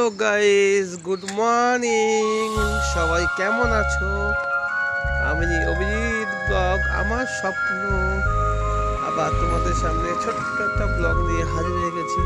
Hello guys, good morning. সবাই কেমন আছো? আমি অভিজিৎ ব্লগ আমার স্বপ্ন আবার তোমাদের সামনে ছোট্ট একটা ব্লগ নিয়ে হাজির হয়ে গেছি।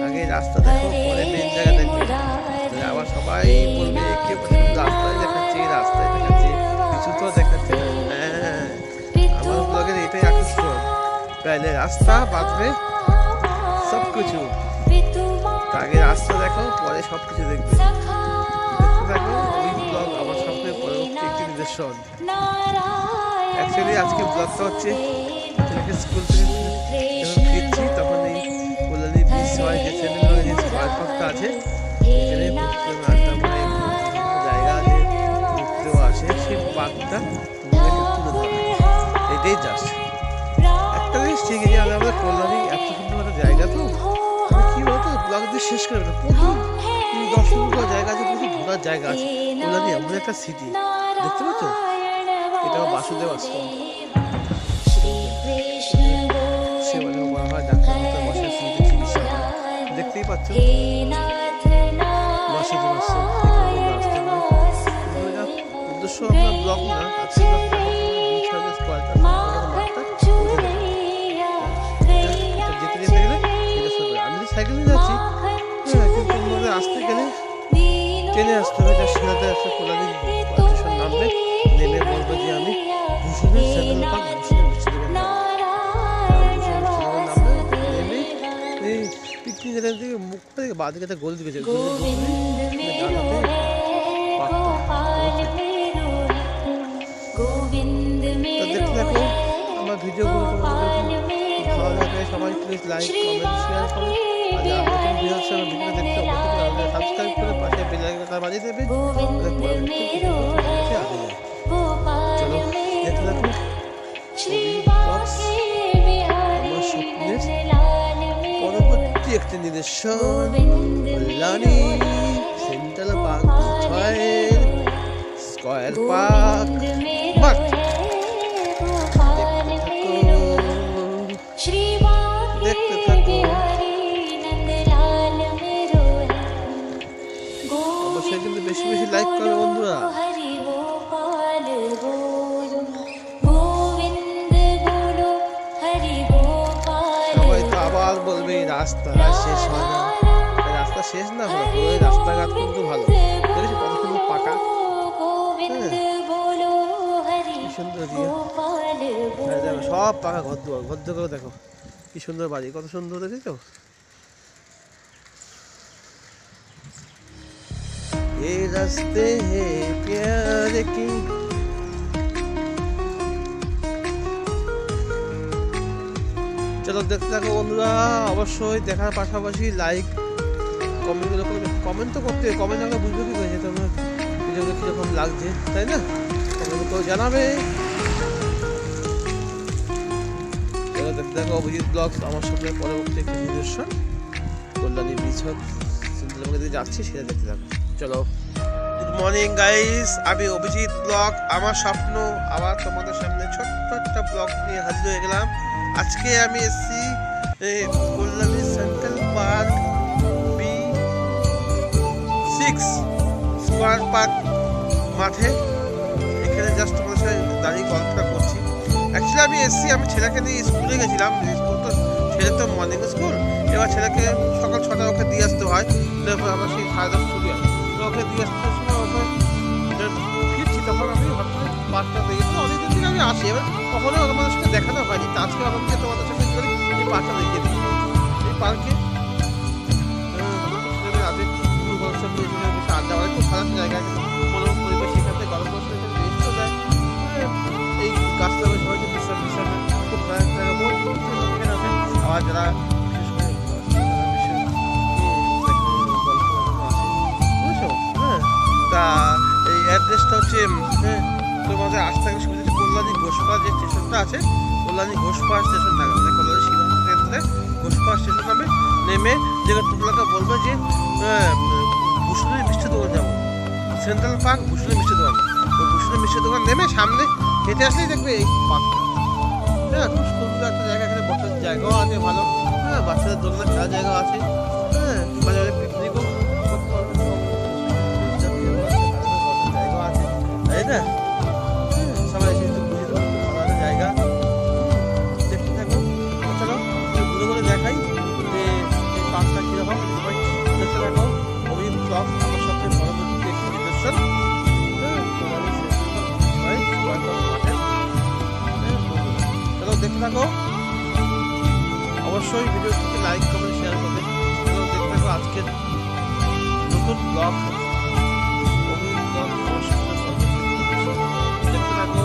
আগে রাস্তা দেখো, পরে মেন জায়গা দেখবে। আবার সবাই বলবে কেউ রাস্তায় দেখাচ্ছে, রাস্তায় দেখাচ্ছে, কিছু তো দেখাচ্ছে না। হ্যাঁ, আমার ব্লগের এটাই আকর্ষণ, পহলে রাস্তা বাদবে সব কিছু। আগে রাস্তা দেখো, পরে সব কিছু দেখবে। দেখতে থাকো ওই ব্লগ আমার স্বপ্নের পরবর্তী একটি নিদর্শন। অ্যাকচুয়ালি আজকে ব্লগটা হচ্ছে স্কুল থেকে যখন ফিরছি তখন এই কল্যাণী ব্রিজ হয় যে সেন্ট্রাল যে স্কয়ার পার্কটা আছে, এখানে আড্ডা মারে জায়গা আছে, ঘুরতেও আসে। সেই পার্কটা তোমাদেরকে তুলে ধরা, এটাই জাস্ট একটা জিনিস ঠিক আছে। আমাদের কল্যাণী এত সুন্দর একটা জায়গা, তো কি বলতো ব্লগ দিয়ে শেষ করবে না। প্রচুর দর্শনীয় জায়গা আছে, প্রচুর ঘোরার জায়গা আছে। কল্যাণী এমন একটা সিটি, দেখতে পাচ্ছ? এটা বাসুদেব আশ্রম, দেখতেই পাচ্ছ উদ্দেশ্য আমরা ব্লগ না, আজকে যেতে যেতে গেলে আমি তো সাইকেলে যাচ্ছি, কিন্তু আমাদের আসতে গেলে ট্রেনে আসতে হবে। যার সেরাতে আসতে কল্যাণী স্টেশন নামবে, নেমে বলবে যে আমি ভূষণের সেন্ট্রাল পার্ক ভূষণের বিচ্ছিন্ন পিকনিক যেখান থেকে মুখ থেকে বাঁ দিকে একটা গোল দিকেছে, দেখতে থাকো আমার ভিডিওগুলো ভালো লাগে। সবাই প্লিজ লাইক, কমেন্ট, শেয়ার করো। ভিডিও দেখতে সাবস্ক্রাইব করে পাশে বেল আইকনটা বাজিয়ে দেবে। চলো দেখতে থাকো আমার স্বপ্নের পরবর্তী একটি নিদর্শন, Kalyani central park 6 square park. দেখতে থাকো, অবশ্যই কিন্তু বেশি বেশি লাইক করো বন্ধুরা। সবাই তো আবার বলবে রাস্তা শেষ হয় না, রাস্তা শেষ না হলো ওই রাস্তাঘাট কিন্তু ভালো, দেখেছি কত সুন্দর পাকা, সুন্দর দেখো সব পাকা ঘর দুয়ার, ঘর দুয়ার দেখো কি সুন্দর বাড়ি, কত সুন্দর দেখেছো? এই রাস্তে হে প্যারে কি। চলো দেখতে থাকো বন্ধুরা, অবশ্যই দেখার পাশাপাশি লাইক কমেন্টগুলো করবে। কমেন্ট তো করতে, কমেন্ট আমরা বুঝবে কি হয়েছে তোমার ভিডিওগুলো কীরকম লাগছে, তাই না? কমেন্ট করে জানাবে। চলো দেখতে থাকো অভিজিৎ ব্লগ আমার সামনে পরবর্তী একটি নিদর্শন, কল্যাণী ব্রিজ সেন্ট্রাল দিকে যাচ্ছি, সেটা দেখতে থাকো। চলো, গুড মর্নিং গাইস, আমি অভিজিৎ ব্লগ আমার স্বপ্ন আবার তোমাদের সামনে ছোট্ট একটা ব্লগ নিয়ে হাজির হয়ে গেলাম। আজকে আমি এসেছি Kalyani central park B6 square park মাঠে। এখানে জাস্ট তোমাদের সাথে দাঁড়িয়ে গল্পটা করছি। অ্যাকচুয়ালি আমি এসেছি, আমি ছেলেকে নিয়ে স্কুলে গেছিলাম। স্কুল তো ছেলে তো মর্নিং স্কুল, এবার ছেলেকে সকাল 6টা ওকে দিয়ে আসতে হয়, তারপর আবার সেই 10:30 ছুটি হয়, তো ওকে দিয়ে আসতে সময় ওকে ফিরছি, তখন আমি হঠাৎ পার্কটা দেখেছি। অনেকদিন থেকে আমি আসি, এবার কখনো আমাদের সাথে দেখানো হয়নি, তো আজকে আমাকে তোমাদের সাথে করি এই পার্কটা দেখিয়ে দিই। এই পার্কে রাতে আড্ডা মারে, খুব ভালো জায়গা, কিন্তু মনোরম পরিবেশ, সেখান থেকে গরম বসে রেস্টও দেয়। এই গাছটা বেশ হয়েছে বিশ্রাম খুব ভালো একটা জায়গা, বহু এখানে আছে। আবার যারা বিশেষ করে বুঝছো, হ্যাঁ, তা এই অ্যাড্রেসটা হচ্ছে তোমাদের আসতে থাকলে সুবিধা হচ্ছে কল্যাণী ঘোষপাড়া যে স্টেশনটা আছে, কল্যাণী ঘোষপাড়া স্টেশন থাকে, মানে কল্যাণী সীমান্ত কেন্দ্রে ঘোষপাড়া স্টেশন নামে নেমে যেটা টোটোলাকে বলবে যে ভূষণের মিষ্টি দোকান যাবো, সেন্ট্রাল পার্ক ভূষণের মিষ্টি দোকান। ওই ভূষণের মিষ্টি দোকান নেমে সামনে হেঁটে আসলেই দেখবে এই পার্কটা। হ্যাঁ, খুব সুন্দর একটা জায়গা, এখানে বসার জায়গাও আছে ভালো। হ্যাঁ, বাচ্চাদের জন্য খেলার জায়গা আছে। হ্যাঁ, মাঝে মাঝে পিকনিকও করতে পারবে, বসার জায়গা আছে, তাই না? সবাই এসে একটু ঘুরে দেবো, খুব ভালো একটা জায়গা। দেখতে থাকো, চলো ঘুরে ঘুরে দেখাই যে এই পার্কটা কীরকম। সবাই দেখতে থাকো। অভিজিৎ ব্লগ আমার সবচেয়ে পরবর্তী একটি নিদর্শন। চলো দেখতে থাকো, অবশ্যই ভিডিওটিতে লাইক কমেন্ট শেয়ার করবে। চলো দেখতে থাকো আজকের নতুন ব্লগ, অভিজিৎ ব্লগ আমার সবচেয়ে পরবর্তী দেখতে থাকো।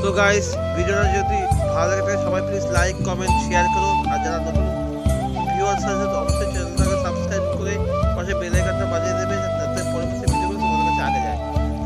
তো গাইস, ভিডিওটা যদি ভালো লাগে সবাই প্লিজ লাইক কমেন্ট শেয়ার করুন। আর যারা নতুন ভিউয়ার্স আছে তো অবশ্যই চ্যানেলটাকে সাবস্ক্রাইব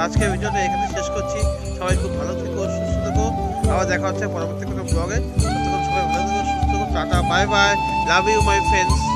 আজকের ভিডিওটা এখানে শেষ করছি। সবাই খুব ভালো থেকো, সুস্থ থেকো। আবার দেখা হচ্ছে পরবর্তী কোনো ব্লগে। ততক্ষণ সবাই ভালো থেকো, সুস্থ থেকো। Tata, bye bye, love you my friends.